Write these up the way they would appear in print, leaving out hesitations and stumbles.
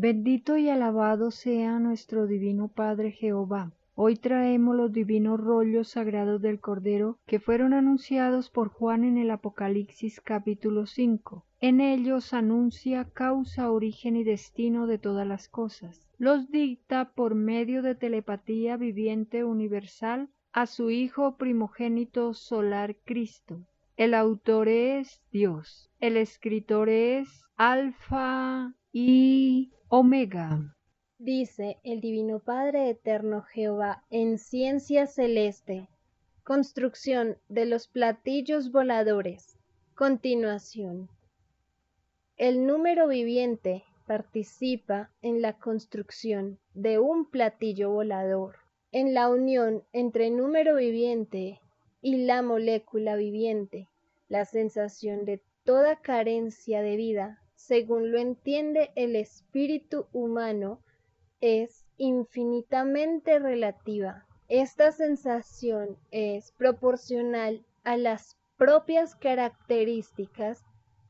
Bendito y alabado sea nuestro divino Padre Jehová. Hoy traemos los divinos rollos sagrados del Cordero que fueron anunciados por Juan en el Apocalipsis capítulo 5. En ellos anuncia causa, origen y destino de todas las cosas. Los dicta por medio de telepatía viviente universal a su Hijo primogénito solar Cristo. El autor es Dios. El escritor es Alfa y Omega. Dice el Divino Padre Eterno Jehová en ciencia celeste, construcción de los platillos voladores. Continuación. El número viviente participa en la construcción de un platillo volador, en la unión entre número viviente y la molécula viviente, la sensación de toda carencia de vida, según lo entiende el espíritu humano, es infinitamente relativa. Esta sensación es proporcional a las propias características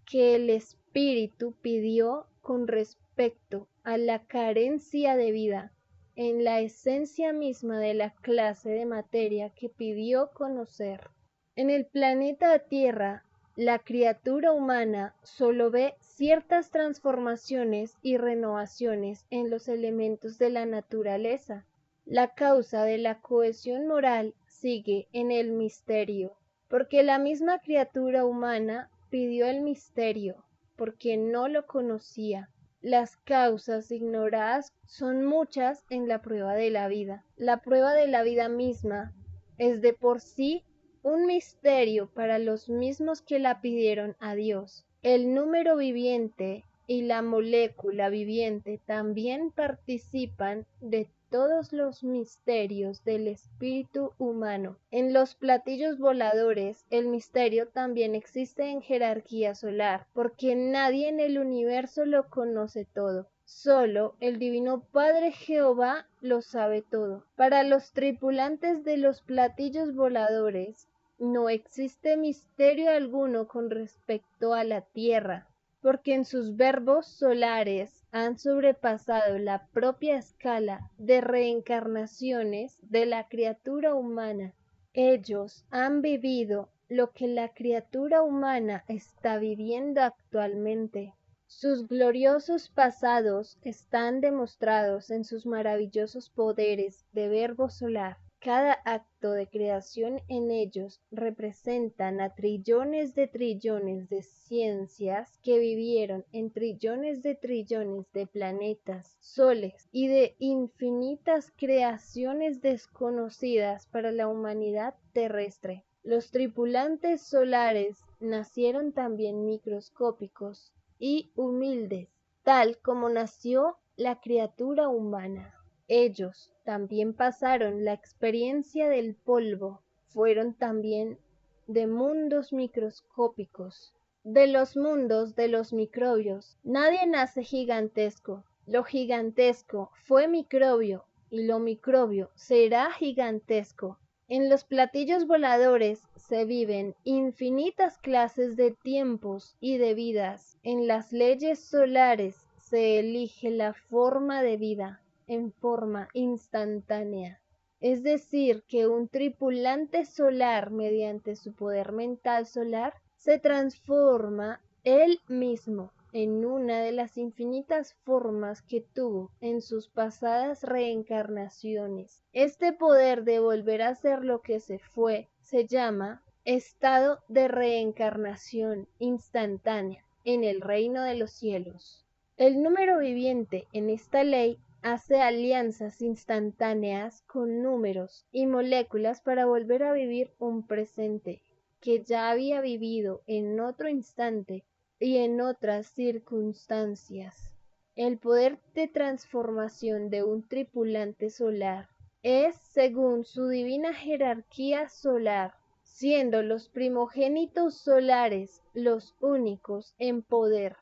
que el espíritu pidió con respecto a la carencia de vida en la esencia misma de la clase de materia que pidió conocer. En el planeta Tierra, la criatura humana solo ve ciertas transformaciones y renovaciones en los elementos de la naturaleza. La causa de la cohesión moral sigue en el misterio, porque la misma criatura humana pidió el misterio, porque no lo conocía. Las causas ignoradas son muchas en la prueba de la vida. La prueba de la vida misma es de por sí un misterio para los mismos que la pidieron a Dios. El número viviente y la molécula viviente también participan de todos los misterios del espíritu humano. En los platillos voladores, el misterio también existe en jerarquía solar, porque nadie en el universo lo conoce todo. Solo el Divino Padre Jehová lo sabe todo. Para los tripulantes de los platillos voladores, no existe misterio alguno con respecto a la Tierra, porque en sus verbos solares han sobrepasado la propia escala de reencarnaciones de la criatura humana. Ellos han vivido lo que la criatura humana está viviendo actualmente. Sus gloriosos pasados están demostrados en sus maravillosos poderes de verbo solar. Cada acto de creación en ellos representan a trillones de ciencias que vivieron en trillones de planetas, soles y de infinitas creaciones desconocidas para la humanidad terrestre. Los tripulantes solares nacieron también microscópicos y humildes, tal como nació la criatura humana. Ellos también pasaron la experiencia del polvo, fueron también de mundos microscópicos, de los mundos de los microbios. Nadie nace gigantesco. Lo gigantesco fue microbio y lo microbio será gigantesco. En los platillos voladores se viven infinitas clases de tiempos y de vidas. En las leyes solares se elige la forma de vida en forma instantánea. Es decir, que un tripulante solar, mediante su poder mental solar, se transforma él mismo en una de las infinitas formas que tuvo en sus pasadas reencarnaciones. Este poder de volver a ser lo que se fue se llama estado de reencarnación instantánea en el reino de los cielos. El número viviente en esta ley hace alianzas instantáneas con números y moléculas para volver a vivir un presente que ya había vivido en otro instante y en otras circunstancias. El poder de transformación de un tripulante solar es según su divina jerarquía solar, siendo los primogénitos solares los únicos en poder,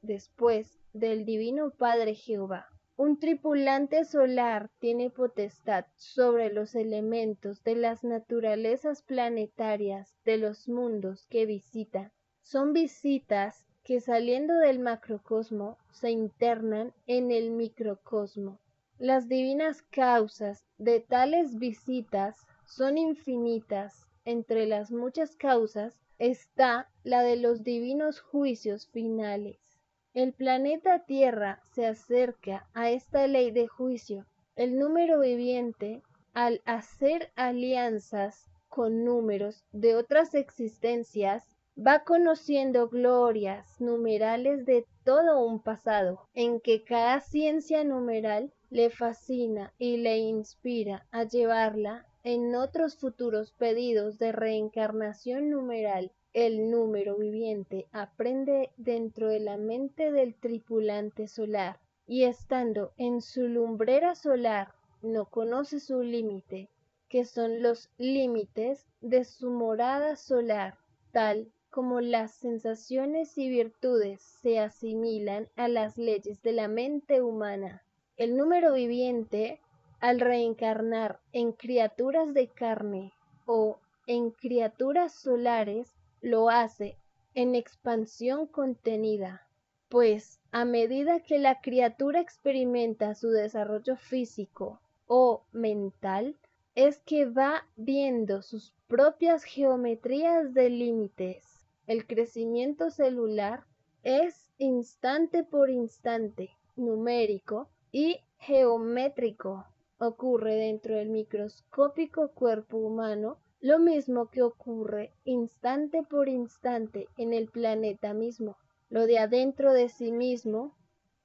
después del Divino Padre Jehová. Un tripulante solar tiene potestad sobre los elementos de las naturalezas planetarias de los mundos que visita. Son visitas que saliendo del macrocosmo se internan en el microcosmo. Las divinas causas de tales visitas son infinitas. Entre las muchas causas está la de los divinos juicios finales. El planeta Tierra se acerca a esta ley de juicio. El número viviente, al hacer alianzas con números de otras existencias, va conociendo glorias numerales de todo un pasado, en que cada ciencia numeral le fascina y le inspira a llevarla en otros futuros pedidos de reencarnación numeral. El número viviente aprende dentro de la mente del tripulante solar, y estando en su lumbrera solar, no conoce su límite, que son los límites de su morada solar, tal como las sensaciones y virtudes se asimilan a las leyes de la mente humana. El número viviente, al reencarnar en criaturas de carne o en criaturas solares, lo hace en expansión contenida, pues a medida que la criatura experimenta su desarrollo físico o mental, es que va viendo sus propias geometrías de límites. El crecimiento celular es instante por instante, numérico y geométrico. Ocurre dentro del microscópico cuerpo humano lo mismo que ocurre instante por instante en el planeta mismo. Lo de adentro de sí mismo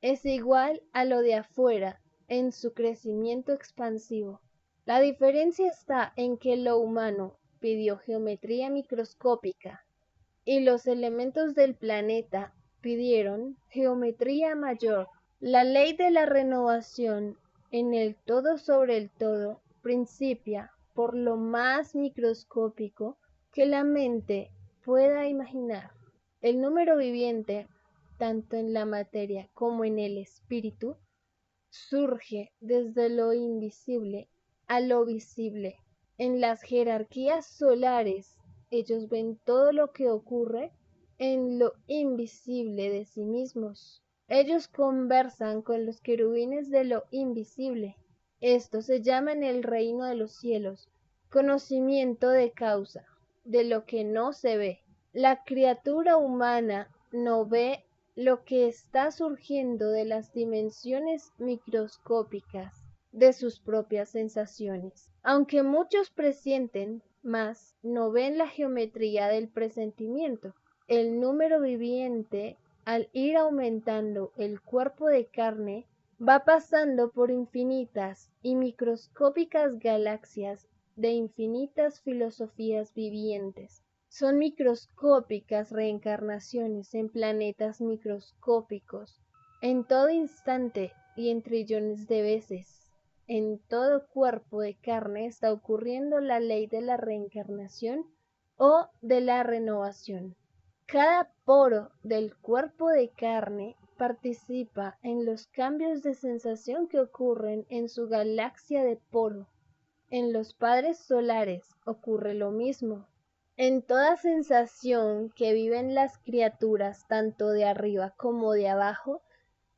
es igual a lo de afuera en su crecimiento expansivo. La diferencia está en que lo humano pidió geometría microscópica y los elementos del planeta pidieron geometría mayor. La ley de la renovación en el todo sobre el todo principia por lo más microscópico que la mente pueda imaginar. El número viviente, tanto en la materia como en el espíritu, surge desde lo invisible a lo visible. En las jerarquías solares, ellos ven todo lo que ocurre en lo invisible de sí mismos. Ellos conversan con los querubines de lo invisible. Esto se llama en el reino de los cielos conocimiento de causa, de lo que no se ve. La criatura humana no ve lo que está surgiendo de las dimensiones microscópicas de sus propias sensaciones. Aunque muchos presienten, mas no ven la geometría del presentimiento. El número viviente, al ir aumentando el cuerpo de carne, va pasando por infinitas y microscópicas galaxias de infinitas filosofías vivientes. Son microscópicas reencarnaciones en planetas microscópicos, en todo instante y en trillones de veces. En todo cuerpo de carne está ocurriendo la ley de la reencarnación o de la renovación. Cada poro del cuerpo de carne participa en los cambios de sensación que ocurren en su galaxia de poro. En los padres solares ocurre lo mismo. En toda sensación que viven las criaturas, tanto de arriba como de abajo,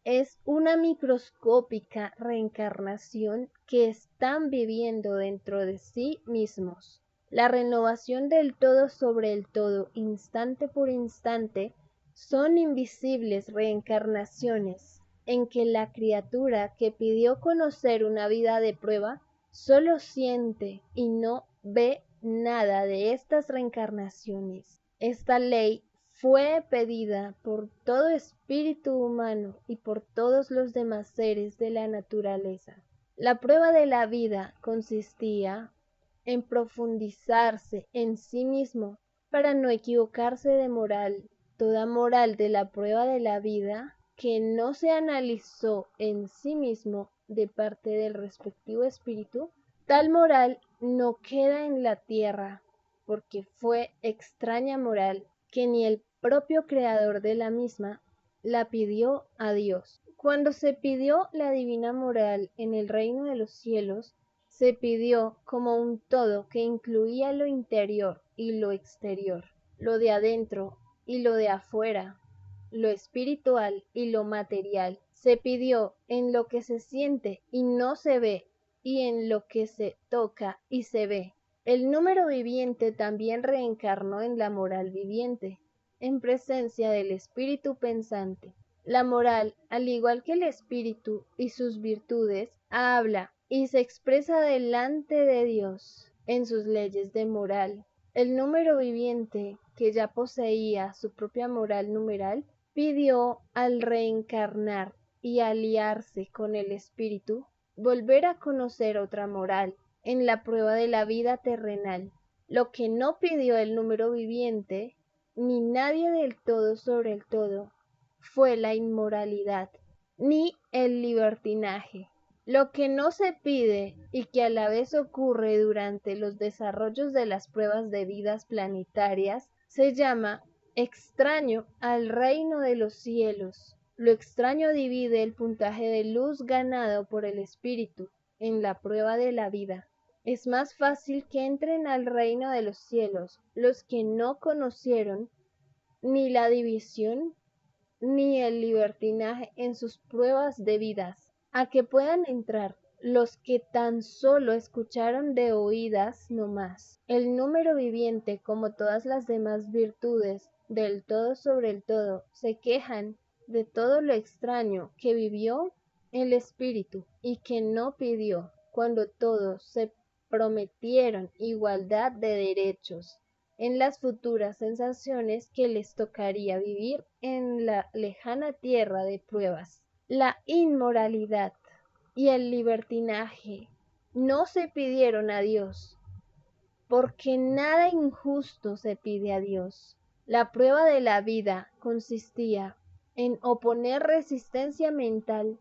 es una microscópica reencarnación que están viviendo dentro de sí mismos. La renovación del todo sobre el todo, instante por instante, son invisibles reencarnaciones en que la criatura que pidió conocer una vida de prueba solo siente y no ve nada de estas reencarnaciones. Esta ley fue pedida por todo espíritu humano y por todos los demás seres de la naturaleza. La prueba de la vida consistía en profundizarse en sí mismo para no equivocarse de moral. Toda moral de la prueba de la vida que no se analizó en sí mismo de parte del respectivo espíritu, tal moral no queda en la tierra, porque fue extraña moral que ni el propio creador de la misma la pidió a Dios. Cuando se pidió la divina moral en el reino de los cielos, se pidió como un todo que incluía lo interior y lo exterior, lo de adentro y lo de afuera. lo espiritual y lo material. Se pidió en lo que se siente y no se ve, y en lo que se toca y se ve. El número viviente también reencarnó en la moral viviente, en presencia del espíritu pensante. La moral, al igual que el espíritu y sus virtudes, habla y se expresa delante de Dios en sus leyes de moral. El número viviente, que ya poseía su propia moral numeral, pidió al reencarnar y aliarse con el espíritu, volver a conocer otra moral en la prueba de la vida terrenal. Lo que no pidió el número viviente, ni nadie del todo sobre el todo, fue la inmoralidad, ni el libertinaje. Lo que no se pide y que a la vez ocurre durante los desarrollos de las pruebas de vidas planetarias se llama extraño al reino de los cielos. Lo extraño divide el puntaje de luz ganado por el espíritu en la prueba de la vida. Es más fácil que entren al reino de los cielos los que no conocieron ni la división ni el libertinaje en sus pruebas de vidas, a que puedan entrar los que tan solo escucharon de oídas no más. El número viviente, como todas las demás virtudes del todo sobre el todo, se quejan de todo lo extraño que vivió el espíritu y que no pidió, cuando todos se prometieron igualdad de derechos en las futuras sensaciones que les tocaría vivir en la lejana tierra de pruebas. La inmoralidad y el libertinaje no se pidieron a Dios, porque nada injusto se pide a Dios. La prueba de la vida consistía en oponer resistencia mental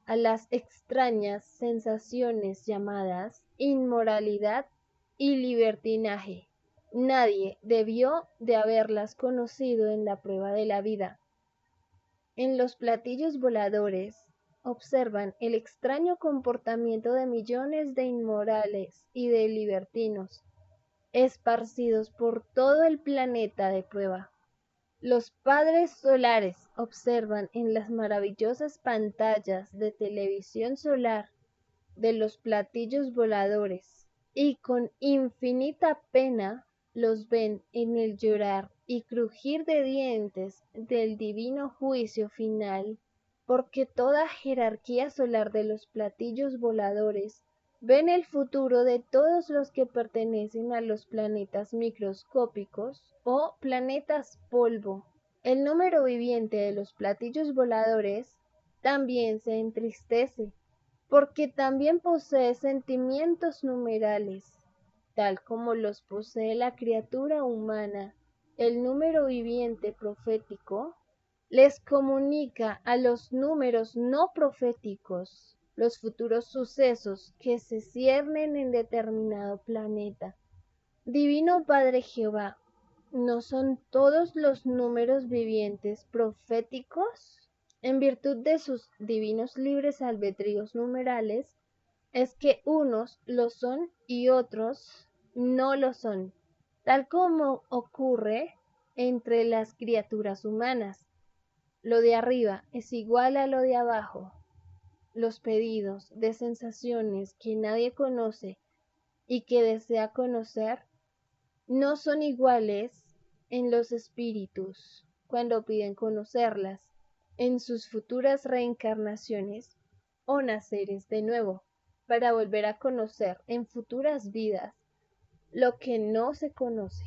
a las extrañas sensaciones llamadas inmoralidad y libertinaje. Nadie debió de haberlas conocido en la prueba de la vida. En los platillos voladores observan el extraño comportamiento de millones de inmorales y de libertinos, esparcidos por todo el planeta de prueba. Los padres solares observan en las maravillosas pantallas de televisión solar de los platillos voladores y con infinita pena los ven en el llorar y crujir de dientes del divino juicio final, porque toda jerarquía solar de los platillos voladores ven el futuro de todos los que pertenecen a los planetas microscópicos o planetas polvo. El número viviente de los platillos voladores también se entristece, porque también posee sentimientos numerales, tal como los posee la criatura humana. El número viviente profético les comunica a los números no proféticos los futuros sucesos que se ciernen en determinado planeta. Divino Padre Jehová, ¿no son todos los números vivientes proféticos? En virtud de sus divinos libres albedríos numerales, es que unos lo son y otros no lo son, tal como ocurre entre las criaturas humanas. Lo de arriba es igual a lo de abajo. Los pedidos de sensaciones que nadie conoce y que desea conocer no son iguales en los espíritus cuando piden conocerlas en sus futuras reencarnaciones o naceres de nuevo, para volver a conocer en futuras vidas lo que no se conoce.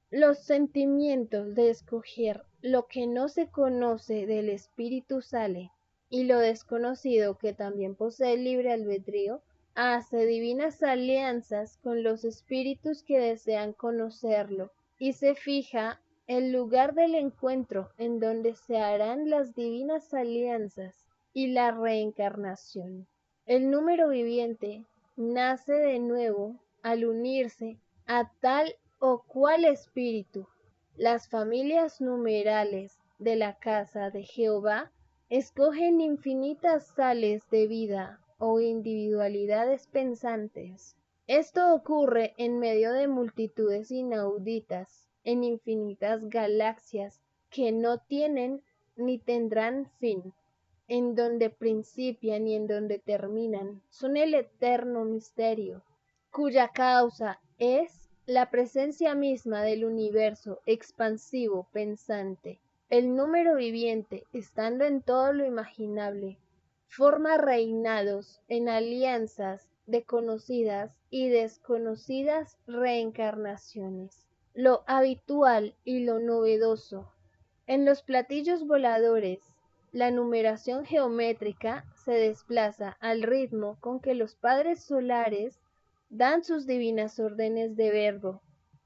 Los sentimientos de escoger lo que no se conoce del espíritu sale, y lo desconocido, que también posee libre albedrío, hace divinas alianzas con los espíritus que desean conocerlo, y se fija el lugar del encuentro en donde se harán las divinas alianzas y la reencarnación. El número viviente nace de nuevo al unirse a tal o cual espíritu. Las familias numerales de la casa de Jehová escogen infinitas sales de vida o individualidades pensantes. Esto ocurre en medio de multitudes inauditas, en infinitas galaxias que no tienen ni tendrán fin, en donde principian y en donde terminan, son el eterno misterio, cuya causa es la presencia misma del universo expansivo pensante. El número viviente, estando en todo lo imaginable, forma reinados en alianzas de conocidas y desconocidas reencarnaciones. Lo habitual y lo novedoso. En los platillos voladores, la numeración geométrica se desplaza al ritmo con que los padres solares dan sus divinas órdenes de verbo,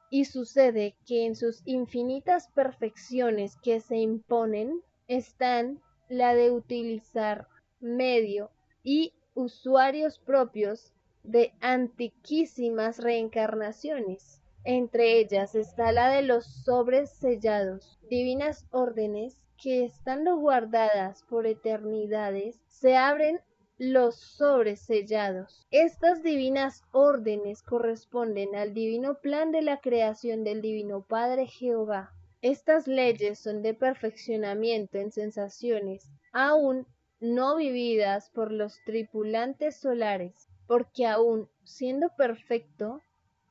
y sucede que en sus infinitas perfecciones que se imponen están la de utilizar medio y usuarios propios de antiquísimas reencarnaciones. Entre ellas está la de los sobres sellados, divinas órdenes que, estando guardadas por eternidades, se abren los sobres sellados. Estas divinas órdenes corresponden al divino plan de la creación del Divino Padre Jehová. Estas leyes son de perfeccionamiento en sensaciones, aún no vividas por los tripulantes solares, porque aún siendo perfecto,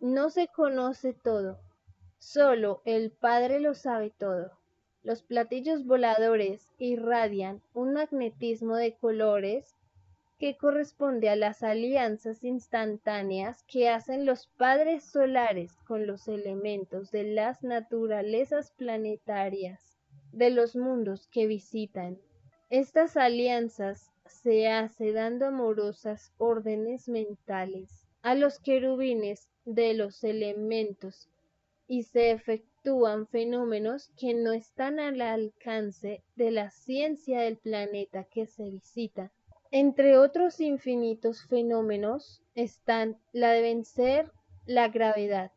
no se conoce todo. Solo el Padre lo sabe todo. Los platillos voladores irradian un magnetismo de colores que corresponde a las alianzas instantáneas que hacen los padres solares con los elementos de las naturalezas planetarias de los mundos que visitan. Estas alianzas se hace dando amorosas órdenes mentales a los querubines de los elementos y se efectúan fenómenos que no están al alcance de la ciencia del planeta que se visita. Entre otros infinitos fenómenos están la de vencer la gravedad,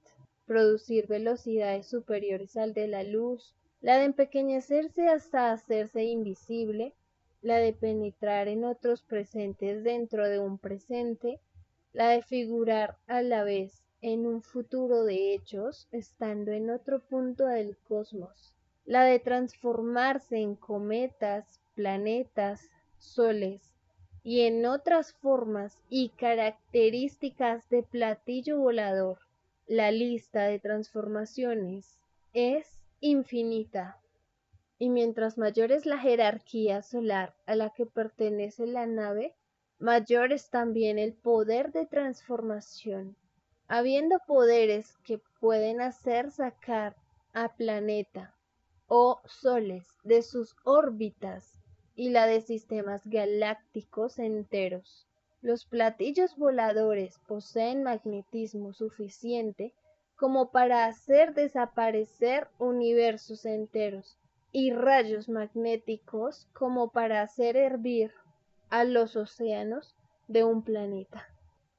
producir velocidades superiores al de la luz, la de empequeñecerse hasta hacerse invisible, la de penetrar en otros presentes dentro de un presente, la de figurar a la vez en un futuro de hechos estando en otro punto del cosmos, la de transformarse en cometas, planetas, soles, y en otras formas y características de platillo volador. La lista de transformaciones es infinita, y mientras mayor es la jerarquía solar a la que pertenece la nave, mayor es también el poder de transformación, habiendo poderes que pueden hacer sacar a planeta o soles de sus órbitas y la de sistemas galácticos enteros. Los platillos voladores poseen magnetismo suficiente como para hacer desaparecer universos enteros y rayos magnéticos como para hacer hervir a los océanos de un planeta.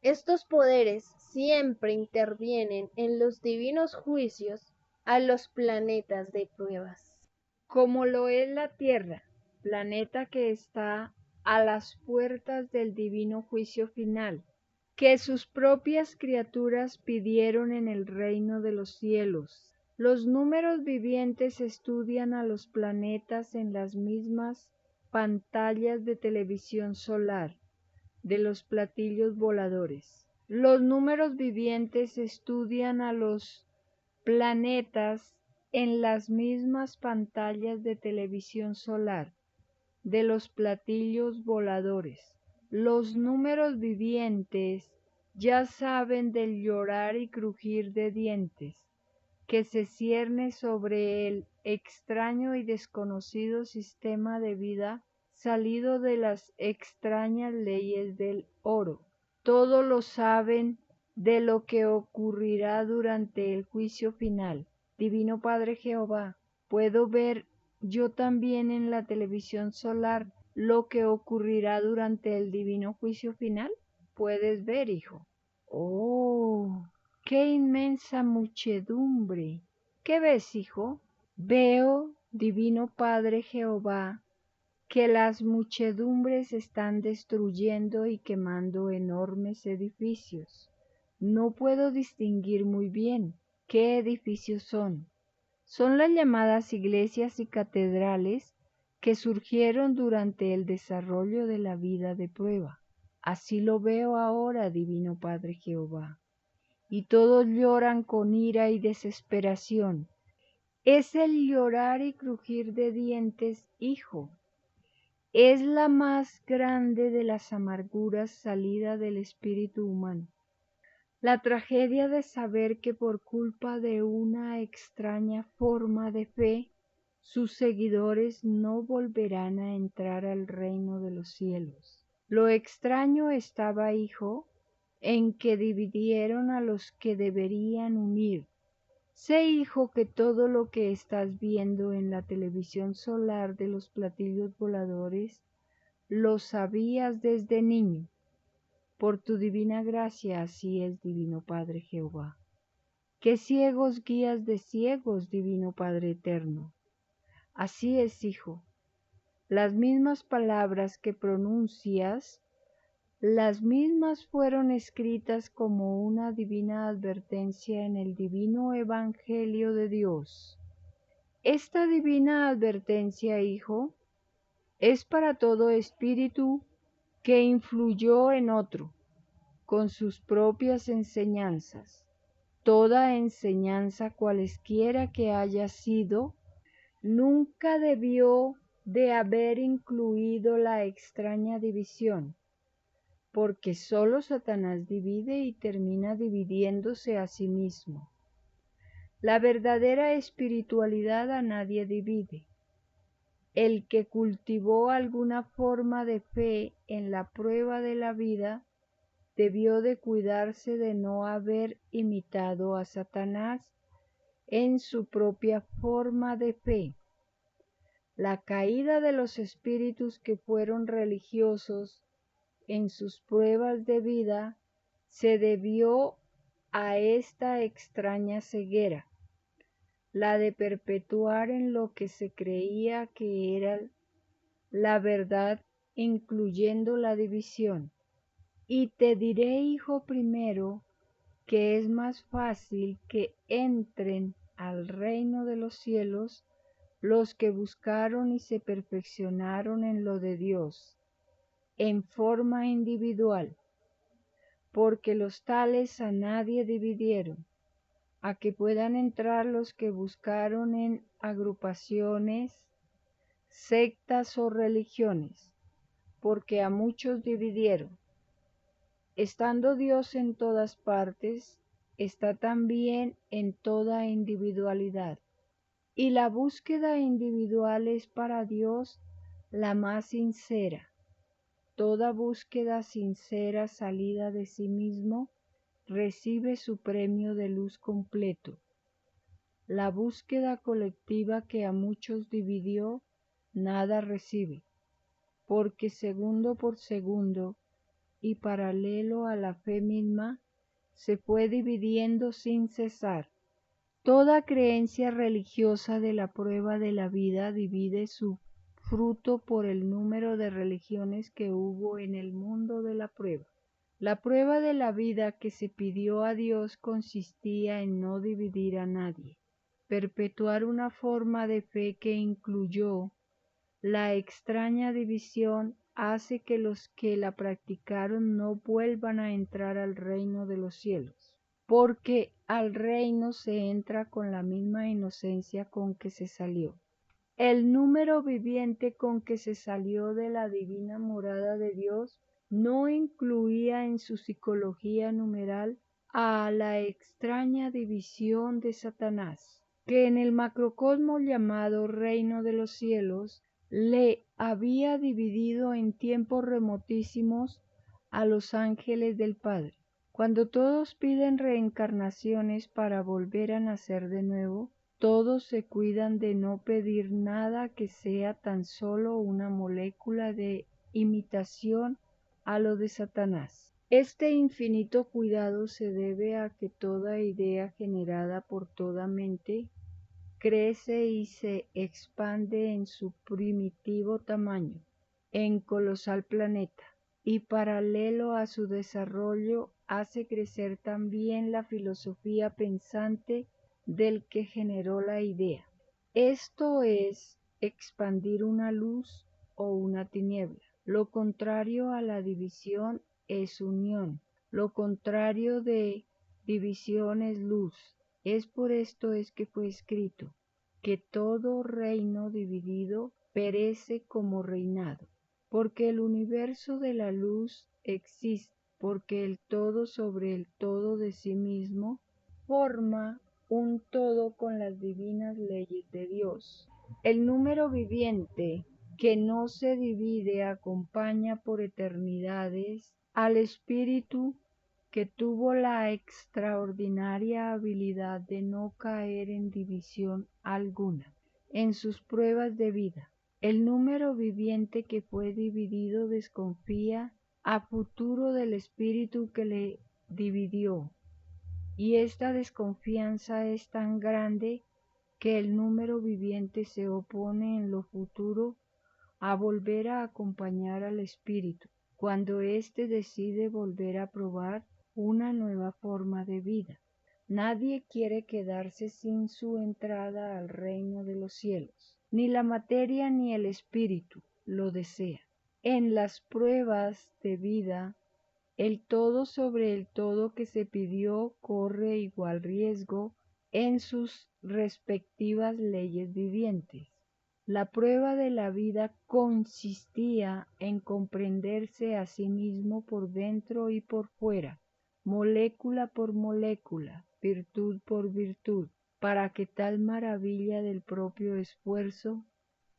Estos poderes siempre intervienen en los divinos juicios a los planetas de pruebas. Como lo es la Tierra, planeta que está a las puertas del divino juicio final, que sus propias criaturas pidieron en el reino de los cielos. Los números vivientes estudian a los planetas en las mismas pantallas de televisión solar de los platillos voladores. Los números vivientes estudian a los planetas en las mismas pantallas de televisión solar de los platillos voladores. Los números vivientes ya saben del llorar y crujir de dientes que se cierne sobre el extraño y desconocido sistema de vida salido de las extrañas leyes del oro. Todo lo saben de lo que ocurrirá durante el juicio final. Divino Padre Jehová, ¿puedo ver yo también en la televisión solar lo que ocurrirá durante el divino juicio final? Puedes ver, hijo. ¡Oh! ¡Qué inmensa muchedumbre! ¿Qué ves, hijo? Veo, Divino Padre Jehová, que las muchedumbres están destruyendo y quemando enormes edificios. No puedo distinguir muy bien qué edificios son. Son las llamadas iglesias y catedrales que surgieron durante el desarrollo de la vida de prueba. Así lo veo ahora, Divino Padre Jehová. Y todos lloran con ira y desesperación. Es el llorar y crujir de dientes, hijo. Es la más grande de las amarguras salida del espíritu humano. La tragedia de saber que por culpa de una extraña forma de fe, sus seguidores no volverán a entrar al reino de los cielos. Lo extraño estaba, hijo, en que dividieron a los que deberían unir. Sé, hijo, que todo lo que estás viendo en la televisión solar de los platillos voladores, lo sabías desde niño. Por tu divina gracia, así es, Divino Padre Jehová. ¿Qué ciegos guías de ciegos, Divino Padre Eterno? Así es, hijo. Las mismas palabras que pronuncias, las mismas fueron escritas como una divina advertencia en el divino Evangelio de Dios. Esta divina advertencia, hijo, es para todo espíritu que influyó en otro, con sus propias enseñanzas. Toda enseñanza, cualesquiera que haya sido, nunca debió de haber incluido la extraña división, porque sólo Satanás divide y termina dividiéndose a sí mismo. La verdadera espiritualidad a nadie divide. El que cultivó alguna forma de fe en la prueba de la vida debió de cuidarse de no haber imitado a Satanás en su propia forma de fe. La caída de los espíritus que fueron religiosos en sus pruebas de vida se debió a esta extraña ceguera, la de perpetuar en lo que se creía que era la verdad, incluyendo la división. Y te diré, hijo, primero, que es más fácil que entren al reino de los cielos los que buscaron y se perfeccionaron en lo de Dios, en forma individual, porque los tales a nadie dividieron, a que puedan entrar los que buscaron en agrupaciones, sectas o religiones, porque a muchos dividieron. Estando Dios en todas partes, está también en toda individualidad, y la búsqueda individual es para Dios la más sincera. Toda búsqueda sincera salida de sí mismo recibe su premio de luz completo. La búsqueda colectiva que a muchos dividió, nada recibe, porque segundo por segundo y paralelo a la fe misma, se fue dividiendo sin cesar. Toda creencia religiosa de la prueba de la vida divide su fruto por el número de religiones que hubo en el mundo de la prueba. La prueba de la vida que se pidió a Dios consistía en no dividir a nadie, perpetuar una forma de fe que incluyó la extraña división hace que los que la practicaron no vuelvan a entrar al reino de los cielos, porque al reino se entra con la misma inocencia con que se salió. El número viviente con que se salió de la divina morada de Dios no incluía en su psicología numeral a la extraña división de Satanás, que en el macrocosmos llamado reino de los cielos le había dividido en tiempos remotísimos a los ángeles del Padre. Cuando todos piden reencarnaciones para volver a nacer de nuevo, todos se cuidan de no pedir nada que sea tan solo una molécula de imitación a lo de Satanás. Este infinito cuidado se debe a que toda idea generada por toda mente crece y se expande en su primitivo tamaño, en colosal planeta, y paralelo a su desarrollo hace crecer también la filosofía pensante del que generó la idea. Esto es expandir una luz o una tiniebla. Lo contrario a la división es unión. Lo contrario de división es luz. Es por esto es que fue escrito, que todo reino dividido perece como reinado, porque el universo de la luz existe, porque el todo sobre el todo de sí mismo forma un todo con las divinas leyes de Dios. El número viviente que no se divide acompaña por eternidades al espíritu que tuvo la extraordinaria habilidad de no caer en división alguna en sus pruebas de vida. El número viviente que fue dividido desconfía a futuro del espíritu que le dividió, y esta desconfianza es tan grande que el número viviente se opone en lo futuro a volver a acompañar al espíritu, cuando éste decide volver a probar una nueva forma de vida. Nadie quiere quedarse sin su entrada al reino de los cielos. Ni la materia ni el espíritu lo desea. En las pruebas de vida, el todo sobre el todo que se pidió corre igual riesgo en sus respectivas leyes vivientes. La prueba de la vida consistía en comprenderse a sí mismo por dentro y por fuera, molécula por molécula, virtud por virtud, para que tal maravilla del propio esfuerzo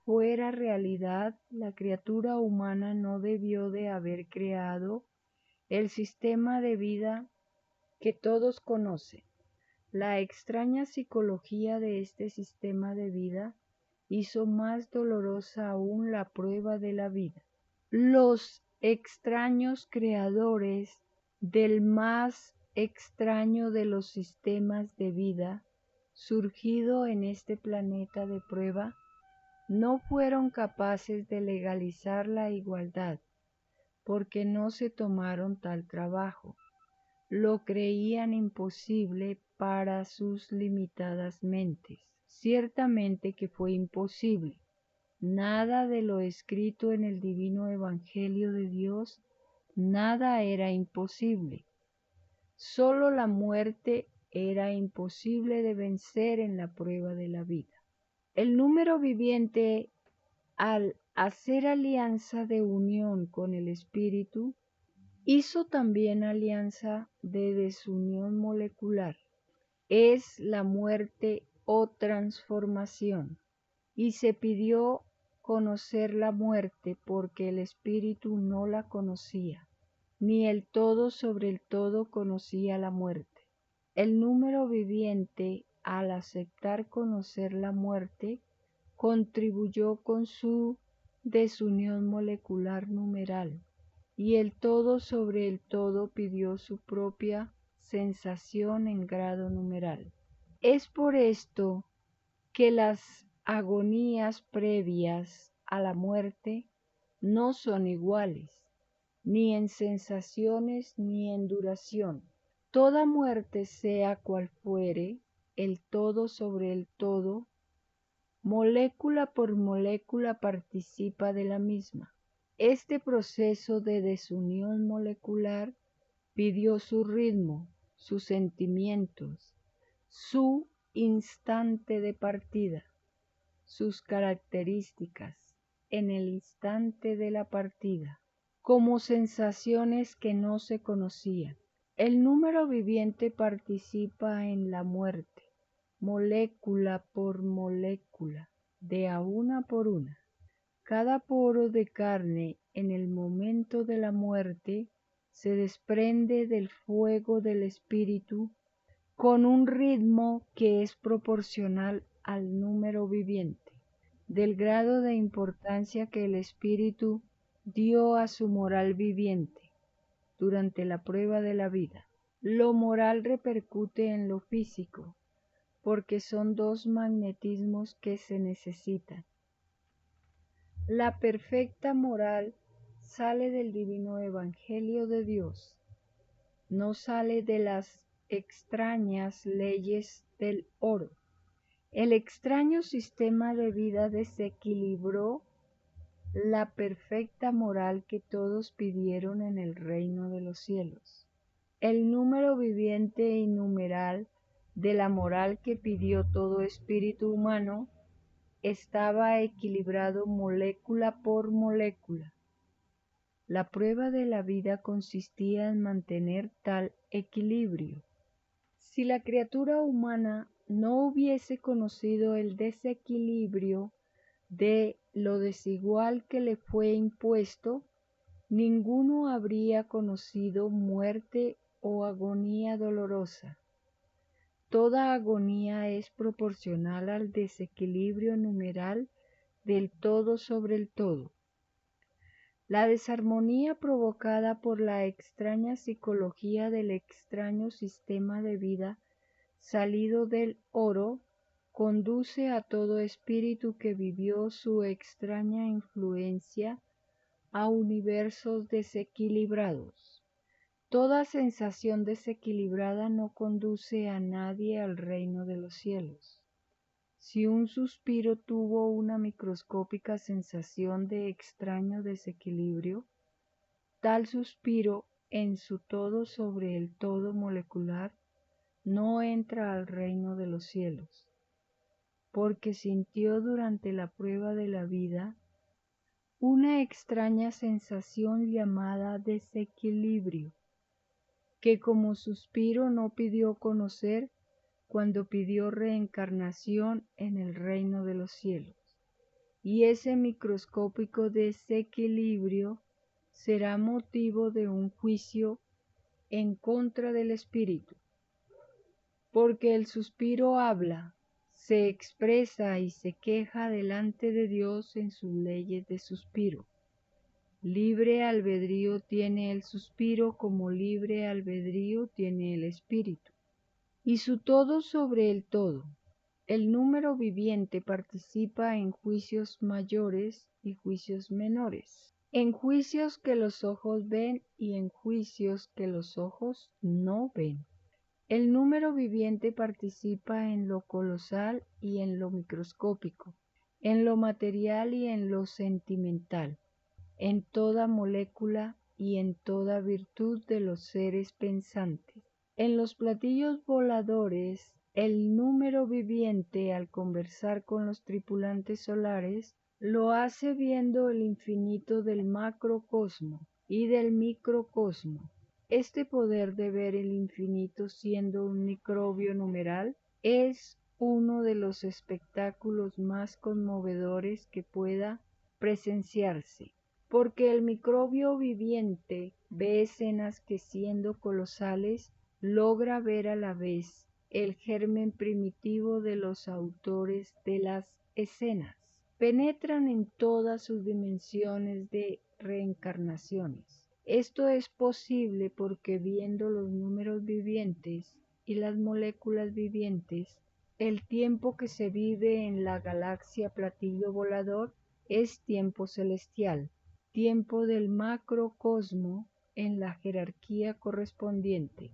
fuera realidad. La criatura humana no debió de haber creado el sistema de vida que todos conocen. La extraña psicología de este sistema de vida hizo más dolorosa aún la prueba de la vida. Los extraños creadores del más extraño de los sistemas de vida surgido en este planeta de prueba no fueron capaces de legalizar la igualdad, porque no se tomaron tal trabajo. Lo creían imposible para sus limitadas mentes. Ciertamente que fue imposible. Nada de lo escrito en el divino Evangelio de Dios, nada era imposible. Solo la muerte era imposible de vencer en la prueba de la vida. El número viviente, al hacer alianza de unión con el espíritu, hizo también alianza de desunión molecular. Es la muerte o transformación, y se pidió conocer la muerte porque el espíritu no la conocía, ni el todo sobre el todo conocía la muerte. El número viviente, al aceptar conocer la muerte, contribuyó con su desunión molecular numeral, y el todo sobre el todo pidió su propia sensación en grado numeral. Es por esto que las agonías previas a la muerte no son iguales, ni en sensaciones ni en duración. Toda muerte, sea cual fuere, el todo sobre el todo, molécula por molécula participa de la misma. Este proceso de desunión molecular pidió su ritmo, sus sentimientos, su instante de partida, sus características en el instante de la partida, como sensaciones que no se conocían. El número viviente participa en la muerte, molécula por molécula, de a una por una. Cada poro de carne en el momento de la muerte se desprende del fuego del espíritu con un ritmo que es proporcional al número viviente, del grado de importancia que el espíritu dio a su moral viviente durante la prueba de la vida. Lo moral repercute en lo físico, porque son dos magnetismos que se necesitan. La perfecta moral sale del divino Evangelio de Dios, no sale de las extrañas leyes del oro. El extraño sistema de vida desequilibró la perfecta moral que todos pidieron en el reino de los cielos. El número viviente e innumerable de la moral que pidió todo espíritu humano estaba equilibrado molécula por molécula. La prueba de la vida consistía en mantener tal equilibrio. Si la criatura humana no hubiese conocido el desequilibrio de lo desigual que le fue impuesto, ninguno habría conocido muerte o agonía dolorosa. Toda agonía es proporcional al desequilibrio numeral del todo sobre el todo. La desarmonía provocada por la extraña psicología del extraño sistema de vida salido del oro conduce a todo espíritu que vivió su extraña influencia a universos desequilibrados. Toda sensación desequilibrada no conduce a nadie al reino de los cielos. Si un suspiro tuvo una microscópica sensación de extraño desequilibrio, tal suspiro en su todo sobre el todo molecular no entra al reino de los cielos, porque sintió durante la prueba de la vida una extraña sensación llamada desequilibrio, que como suspiro no pidió conocer cuando pidió reencarnación en el reino de los cielos. Y ese microscópico desequilibrio será motivo de un juicio en contra del espíritu, porque el suspiro habla, se expresa y se queja delante de Dios en sus leyes de suspiro. Libre albedrío tiene el suspiro como libre albedrío tiene el espíritu. Y su todo sobre el todo. El número viviente participa en juicios mayores y juicios menores, en juicios que los ojos ven y en juicios que los ojos no ven. El número viviente participa en lo colosal y en lo microscópico, en lo material y en lo sentimental, en toda molécula y en toda virtud de los seres pensantes. En los platillos voladores, el número viviente al conversar con los tripulantes solares lo hace viendo el infinito del macrocosmo y del microcosmo. Este poder de ver el infinito siendo un microbio numeral es uno de los espectáculos más conmovedores que pueda presenciarse, porque el microbio viviente ve escenas que siendo colosales logra ver a la vez el germen primitivo de los autores de las escenas. Penetran en todas sus dimensiones de reencarnaciones. Esto es posible porque viendo los números vivientes y las moléculas vivientes, el tiempo que se vive en la galaxia platillo volador es tiempo celestial, tiempo del macrocosmo en la jerarquía correspondiente,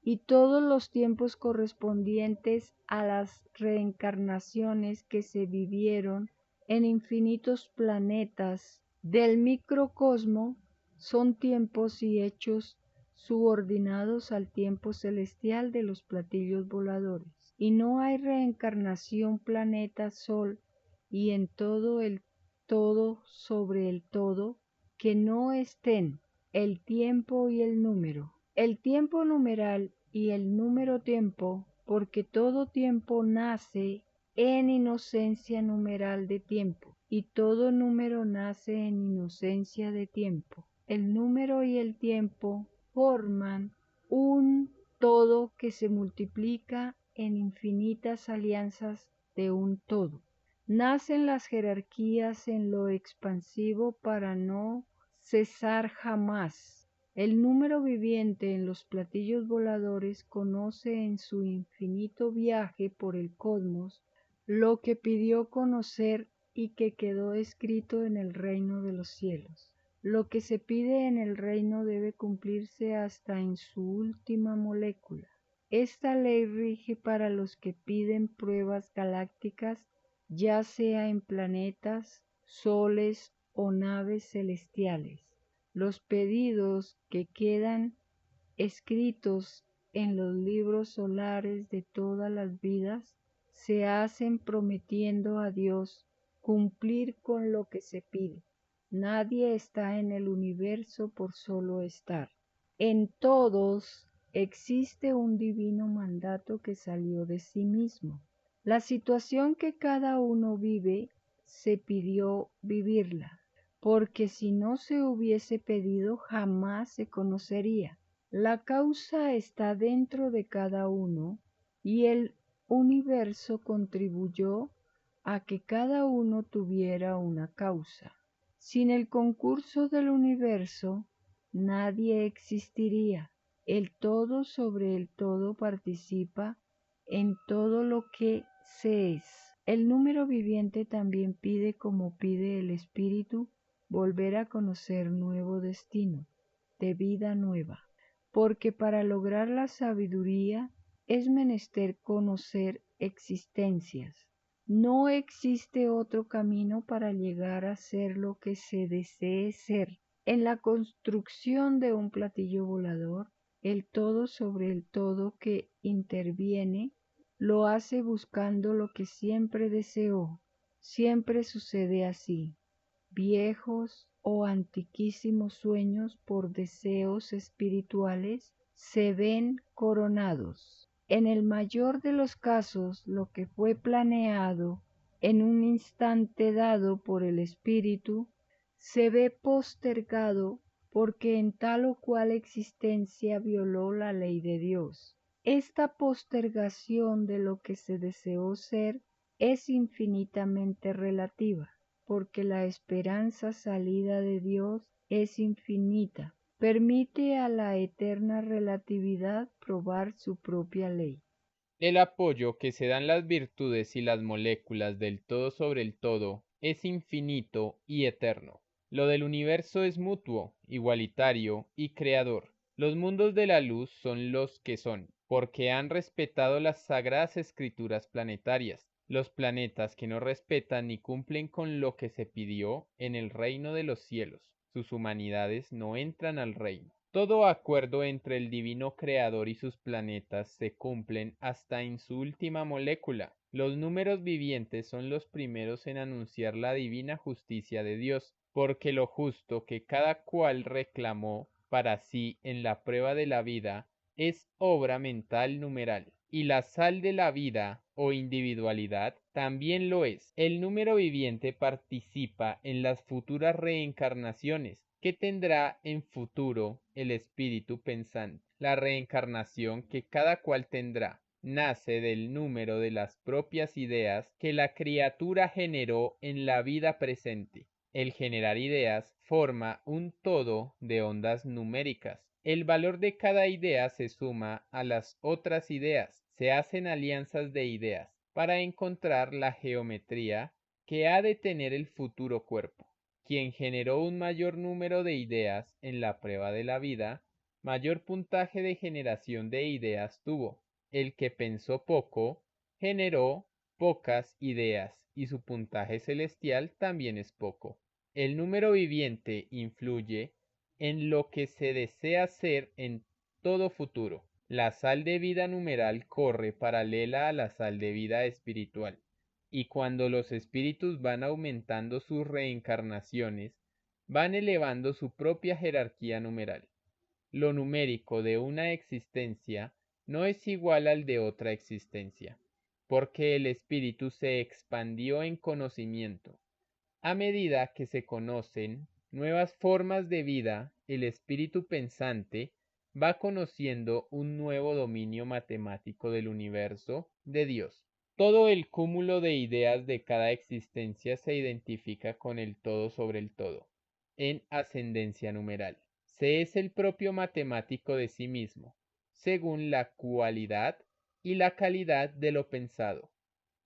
y todos los tiempos correspondientes a las reencarnaciones que se vivieron en infinitos planetas del microcosmo son tiempos y hechos subordinados al tiempo celestial de los platillos voladores. Y no hay reencarnación planeta-sol y en todo el todo sobre el todo que no estén el tiempo y el número. El tiempo numeral y el número tiempo, porque todo tiempo nace en inocencia numeral de tiempo, y todo número nace en inocencia de tiempo. El número y el tiempo forman un todo que se multiplica en infinitas alianzas de un todo. Nacen las jerarquías en lo expansivo para no cesar jamás. El número viviente en los platillos voladores conoce en su infinito viaje por el cosmos lo que pidió conocer y que quedó escrito en el reino de los cielos. Lo que se pide en el reino debe cumplirse hasta en su última molécula. Esta ley rige para los que piden pruebas galácticas, ya sea en planetas, soles o naves celestiales. Los pedidos que quedan escritos en los libros solares de todas las vidas se hacen prometiendo a Dios cumplir con lo que se pide. Nadie está en el universo por solo estar. En todos existe un divino mandato que salió de sí mismo. La situación que cada uno vive se pidió vivirla, porque si no se hubiese pedido jamás se conocería. La causa está dentro de cada uno y el universo contribuyó a que cada uno tuviera una causa. Sin el concurso del universo, nadie existiría. El todo sobre el todo participa en todo lo que se es. El número viviente también pide, como pide el espíritu, volver a conocer nuevo destino, de vida nueva, porque para lograr la sabiduría es menester conocer existencias. No existe otro camino para llegar a ser lo que se desee ser. En la construcción de un platillo volador, el todo sobre el todo que interviene lo hace buscando lo que siempre deseó. Siempre sucede así. Viejos o antiquísimos sueños por deseos espirituales se ven coronados. En el mayor de los casos, lo que fue planeado en un instante dado por el espíritu se ve postergado porque en tal o cual existencia violó la ley de Dios. Esta postergación de lo que se deseó ser es infinitamente relativa, porque la esperanza salida de Dios es infinita. Permite a la eterna relatividad probar su propia ley. El apoyo que se dan las virtudes y las moléculas del todo sobre el todo es infinito y eterno. Lo del universo es mutuo, igualitario y creador. Los mundos de la luz son los que son, porque han respetado las sagradas escrituras planetarias. Los planetas que no respetan ni cumplen con lo que se pidió en el reino de los cielos, sus humanidades no entran al reino. Todo acuerdo entre el divino creador y sus planetas se cumplen hasta en su última molécula. Los números vivientes son los primeros en anunciar la divina justicia de Dios, porque lo justo que cada cual reclamó para sí en la prueba de la vida es obra mental numeral, y la sal de la vida o individualidad también lo es. El número viviente participa en las futuras reencarnaciones que tendrá en futuro el espíritu pensante. La reencarnación que cada cual tendrá nace del número de las propias ideas que la criatura generó en la vida presente. El generar ideas forma un todo de ondas numéricas. El valor de cada idea se suma a las otras ideas. Se hacen alianzas de ideas para encontrar la geometría que ha de tener el futuro cuerpo. Quien generó un mayor número de ideas en la prueba de la vida, mayor puntaje de generación de ideas tuvo. El que pensó poco, generó pocas ideas y su puntaje celestial también es poco. El número viviente influye en lo que se desea ser en todo futuro. La sal de vida numeral corre paralela a la sal de vida espiritual, y cuando los espíritus van aumentando sus reencarnaciones, van elevando su propia jerarquía numeral. Lo numérico de una existencia no es igual al de otra existencia, porque el espíritu se expandió en conocimiento. A medida que se conocen nuevas formas de vida, el espíritu pensante va conociendo un nuevo dominio matemático del universo de Dios. Todo el cúmulo de ideas de cada existencia se identifica con el todo sobre el todo, en ascendencia numeral. Se es el propio matemático de sí mismo, según la cualidad y la calidad de lo pensado.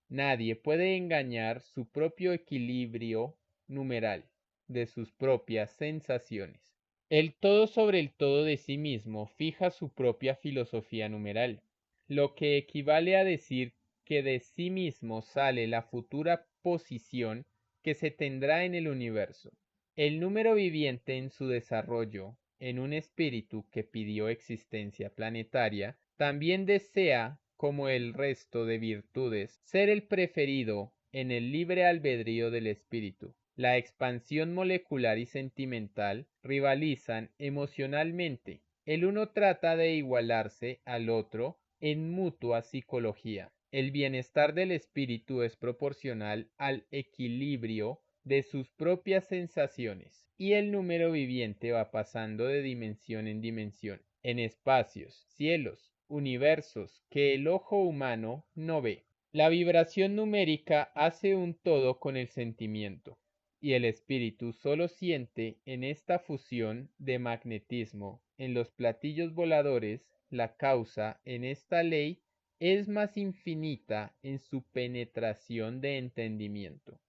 Nadie puede engañar su propio equilibrio numeral de sus propias sensaciones. El todo sobre el todo de sí mismo fija su propia filosofía numeral. lo que equivale a decir que de sí mismo sale la futura posición que se tendrá en el universo. El número viviente en su desarrollo, en un espíritu que pidió existencia planetaria, también desea, como el resto de virtudes, ser el preferido en el libre albedrío del espíritu. La expansión molecular y sentimental rivalizan emocionalmente. El uno trata de igualarse al otro en mutua psicología. El bienestar del espíritu es proporcional al equilibrio de sus propias sensaciones, y el número viviente va pasando de dimensión en dimensión, en espacios, cielos, universos que el ojo humano no ve. La vibración numérica hace un todo con el sentimiento, y el espíritu solo siente en esta fusión de magnetismo. En los platillos voladores, la causa en esta ley es más infinita en su penetración de entendimiento.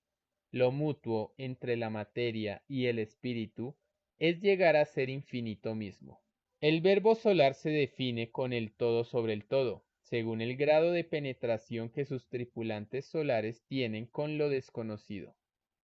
Lo mutuo entre la materia y el espíritu es llegar a ser infinito mismo. El verbo solar se define con el todo sobre el todo, según el grado de penetración que sus tripulantes solares tienen con lo desconocido.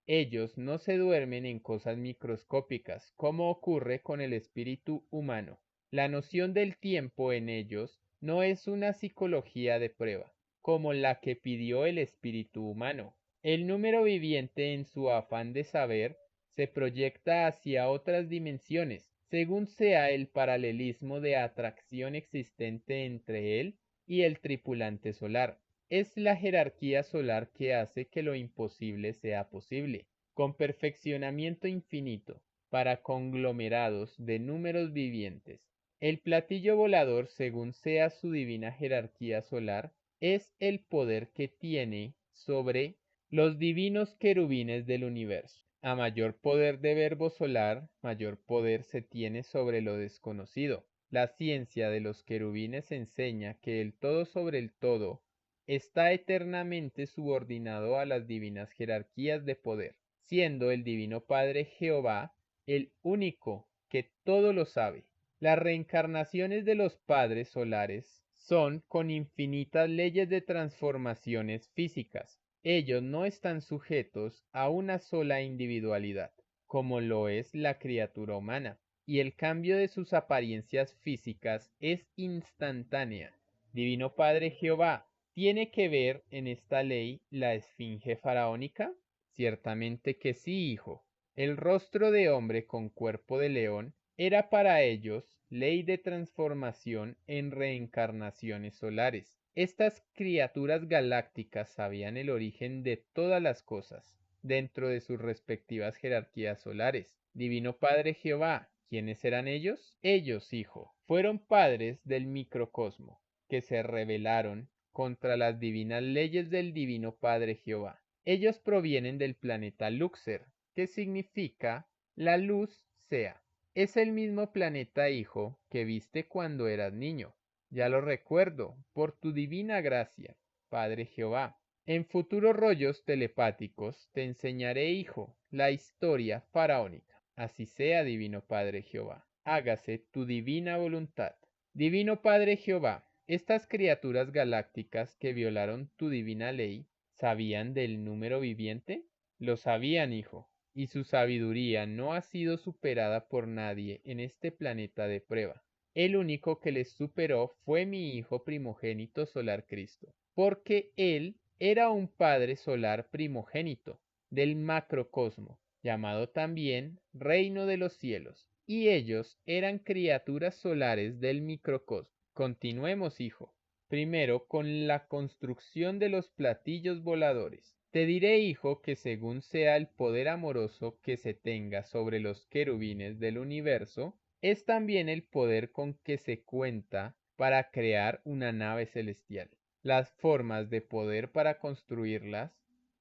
Ellos no se duermen en cosas microscópicas, como ocurre con el espíritu humano. La noción del tiempo en ellos no es una psicología de prueba, como la que pidió el espíritu humano. El número viviente, en su afán de saber, se proyecta hacia otras dimensiones, según sea el paralelismo de atracción existente entre él y el tripulante solar. Es la jerarquía solar que hace que lo imposible sea posible, con perfeccionamiento infinito, para conglomerados de números vivientes. El platillo volador, según sea su divina jerarquía solar, es el poder que tiene sobre los divinos querubines del universo. A mayor poder de verbo solar, mayor poder se tiene sobre lo desconocido. La ciencia de los querubines enseña que el todo sobre el todo está eternamente subordinado a las divinas jerarquías de poder, siendo el Divino Padre Jehová el único que todo lo sabe. Las reencarnaciones de los padres solares son con infinitas leyes de transformaciones físicas. Ellos no están sujetos a una sola individualidad, como lo es la criatura humana, y el cambio de sus apariencias físicas es instantánea. Divino Padre Jehová, ¿tiene que ver en esta ley la esfinge faraónica? Ciertamente que sí, hijo. El rostro de hombre con cuerpo de león era para ellos ley de transformación en reencarnaciones solares. Estas criaturas galácticas sabían el origen de todas las cosas, dentro de sus respectivas jerarquías solares. Divino Padre Jehová, ¿quiénes eran ellos? Ellos, hijo, fueron padres del microcosmo, que se rebelaron contra las divinas leyes del Divino Padre Jehová. Ellos provienen del planeta Luxer, que significa la luz sea. Es el mismo planeta, hijo, que viste cuando eras niño. Ya lo recuerdo, por tu divina gracia, Padre Jehová. En futuros rollos telepáticos te enseñaré, hijo, la historia faraónica. Así sea, Divino Padre Jehová. Hágase tu divina voluntad. Divino Padre Jehová, estas criaturas galácticas que violaron tu divina ley, ¿sabían del número viviente? Lo sabían, hijo, y su sabiduría no ha sido superada por nadie en este planeta de prueba. El único que les superó fue mi hijo primogénito solar Cristo, porque él era un padre solar primogénito del macrocosmo, llamado también reino de los cielos, y ellos eran criaturas solares del microcosmo. Continuemos, hijo. Primero con la construcción de los platillos voladores. Te diré, hijo, que según sea el poder amoroso que se tenga sobre los querubines del universo, es también el poder con que se cuenta para crear una nave celestial. Las formas de poder para construirlas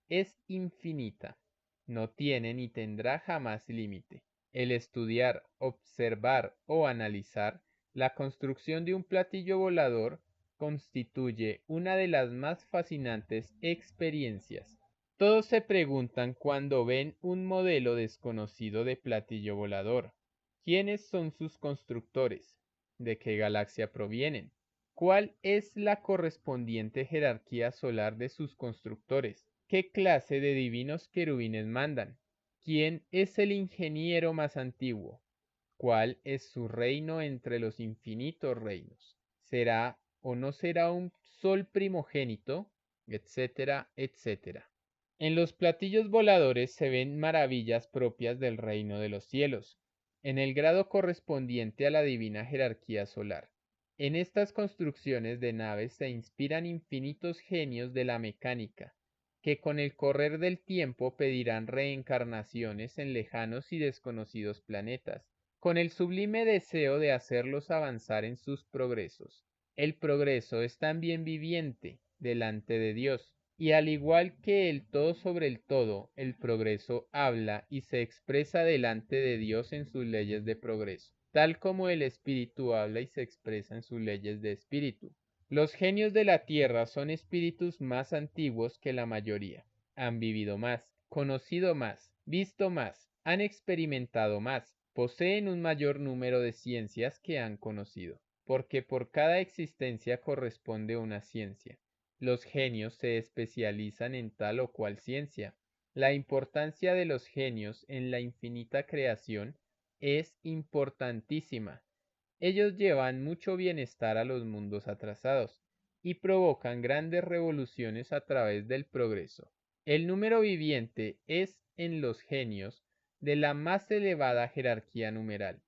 es infinita, no tiene ni tendrá jamás límite. El estudiar, observar o analizar la construcción de un platillo volador constituye una de las más fascinantes experiencias. Todos se preguntan cuando ven un modelo desconocido de platillo volador. ¿Quiénes son sus constructores? ¿De qué galaxia provienen? ¿Cuál es la correspondiente jerarquía solar de sus constructores? ¿Qué clase de divinos querubines mandan? ¿Quién es el ingeniero más antiguo? ¿Cuál es su reino entre los infinitos reinos? ¿Será o no será un sol primogénito? Etcétera, etcétera. En los platillos voladores se ven maravillas propias del reino de los cielos, en el grado correspondiente a la divina jerarquía solar. En estas construcciones de naves se inspiran infinitos genios de la mecánica, que con el correr del tiempo pedirán reencarnaciones en lejanos y desconocidos planetas, con el sublime deseo de hacerlos avanzar en sus progresos. El progreso es también viviente delante de Dios, y al igual que el todo sobre el todo, el progreso habla y se expresa delante de Dios en sus leyes de progreso, tal como el espíritu habla y se expresa en sus leyes de espíritu. Los genios de la tierra son espíritus más antiguos que la mayoría. Han vivido más, conocido más, visto más, han experimentado más, poseen un mayor número de ciencias que han conocido, porque por cada existencia corresponde una ciencia. Los genios se especializan en tal o cual ciencia. La importancia de los genios en la infinita creación es importantísima. Ellos llevan mucho bienestar a los mundos atrasados y provocan grandes revoluciones a través del progreso. El número viviente es en los genios de la más elevada jerarquía numeral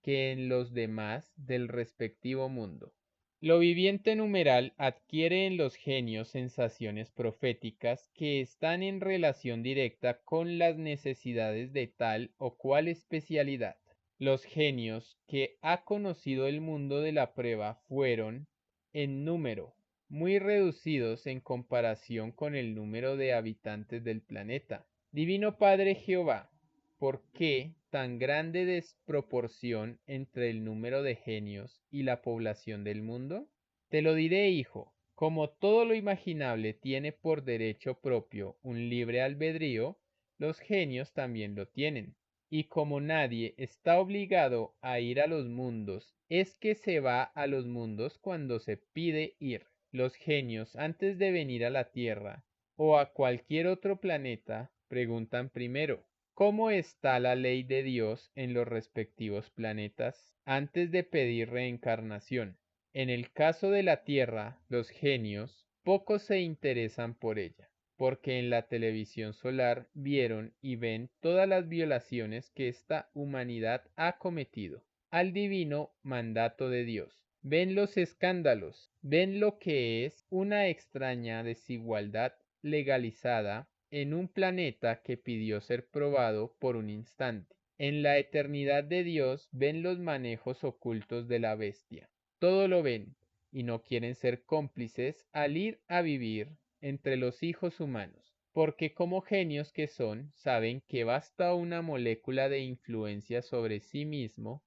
que en los demás del respectivo mundo. Lo viviente numeral adquiere en los genios sensaciones proféticas que están en relación directa con las necesidades de tal o cual especialidad. Los genios que ha conocido el mundo de la prueba fueron, en número, muy reducidos en comparación con el número de habitantes del planeta. Divino Padre Jehová, ¿por qué tan grande desproporción entre el número de genios y la población del mundo? Te lo diré, hijo, como todo lo imaginable tiene por derecho propio un libre albedrío, los genios también lo tienen. Y como nadie está obligado a ir a los mundos, es que se va a los mundos cuando se pide ir. Los genios, antes de venir a la Tierra o a cualquier otro planeta, preguntan primero, ¿cómo está la ley de Dios en los respectivos planetas? Antes de pedir reencarnación. En el caso de la Tierra, los genios poco se interesan por ella, porque en la televisión solar vieron y ven todas las violaciones que esta humanidad ha cometido al divino mandato de Dios. Ven los escándalos, ven lo que es una extraña desigualdad legalizada en un planeta que pidió ser probado por un instante. En la eternidad de Dios ven los manejos ocultos de la bestia. Todo lo ven y no quieren ser cómplices al ir a vivir entre los hijos humanos, porque como genios que son, saben que basta una molécula de influencia sobre sí mismo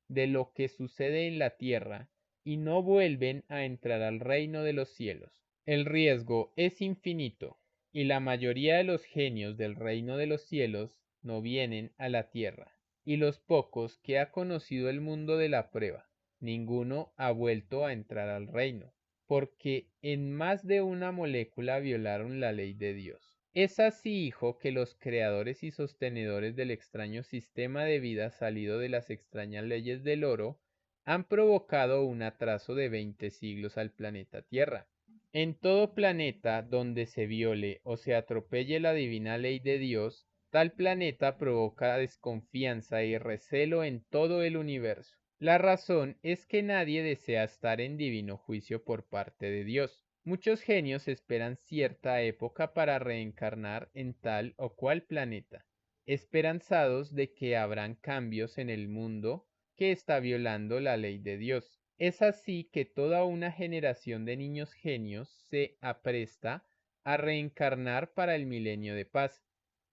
de lo que sucede en la tierra y no vuelven a entrar al reino de los cielos. El riesgo es infinito y la mayoría de los genios del reino de los cielos no vienen a la tierra, y los pocos que ha conocido el mundo de la prueba, ninguno ha vuelto a entrar al reino, porque en más de una molécula violaron la ley de Dios. Es así, hijo, que los creadores y sostenedores del extraño sistema de vida salido de las extrañas leyes del oro han provocado un atraso de 20 siglos al planeta Tierra. En todo planeta donde se viole o se atropelle la divina ley de Dios, tal planeta provoca desconfianza y recelo en todo el universo. La razón es que nadie desea estar en divino juicio por parte de Dios. Muchos genios esperan cierta época para reencarnar en tal o cual planeta, esperanzados de que habrán cambios en el mundo que está violando la ley de Dios. Es así que toda una generación de niños genios se apresta a reencarnar para el milenio de paz,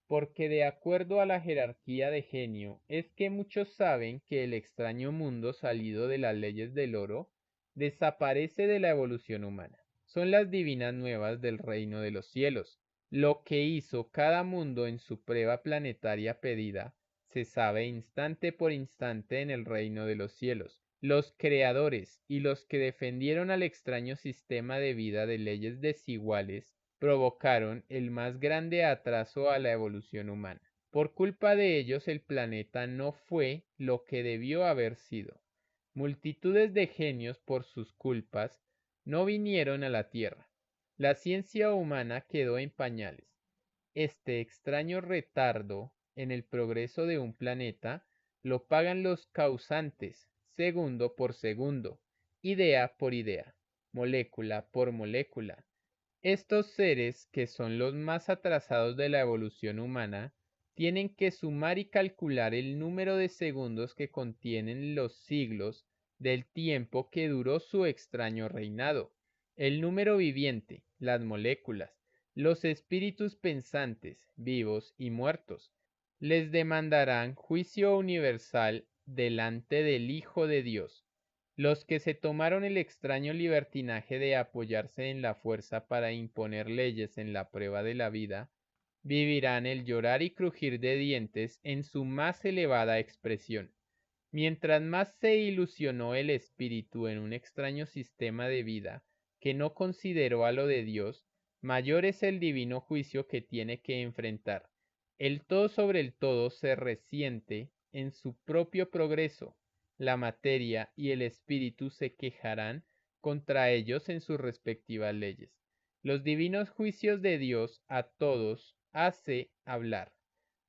porque de acuerdo a la jerarquía de genio es que muchos saben que el extraño mundo salido de las leyes del oro desaparece de la evolución humana. Son las divinas nuevas del reino de los cielos. Lo que hizo cada mundo en su prueba planetaria pedida se sabe instante por instante en el reino de los cielos. Los creadores y los que defendieron al extraño sistema de vida de leyes desiguales provocaron el más grande atraso a la evolución humana. Por culpa de ellos el planeta no fue lo que debió haber sido. Multitudes de genios por sus culpas no vinieron a la Tierra. La ciencia humana quedó en pañales. Este extraño retardo en el progreso de un planeta lo pagan los causantes, segundo por segundo, idea por idea, molécula por molécula. Estos seres, que son los más atrasados de la evolución humana, tienen que sumar y calcular el número de segundos que contienen los siglos del tiempo que duró su extraño reinado, el número viviente, las moléculas, los espíritus pensantes, vivos y muertos. Les demandarán juicio universal delante del Hijo de Dios. Los que se tomaron el extraño libertinaje de apoyarse en la fuerza para imponer leyes en la prueba de la vida, vivirán el llorar y crujir de dientes en su más elevada expresión. Mientras más se ilusionó el espíritu en un extraño sistema de vida que no consideró a lo de Dios, mayor es el divino juicio que tiene que enfrentar. El todo sobre el todo se resiente en su propio progreso. La materia y el espíritu se quejarán contra ellos en sus respectivas leyes. Los divinos juicios de Dios a todos hace hablar,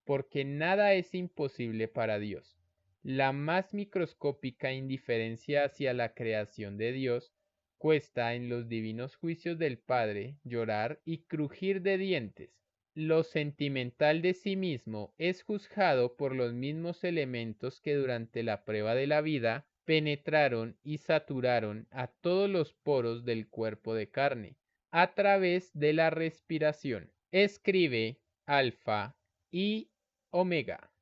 porque nada es imposible para Dios. La más microscópica indiferencia hacia la creación de Dios cuesta en los divinos juicios del Padre llorar y crujir de dientes. Lo sentimental de sí mismo es juzgado por los mismos elementos que durante la prueba de la vida penetraron y saturaron a todos los poros del cuerpo de carne a través de la respiración. Escribe Alfa y Omega.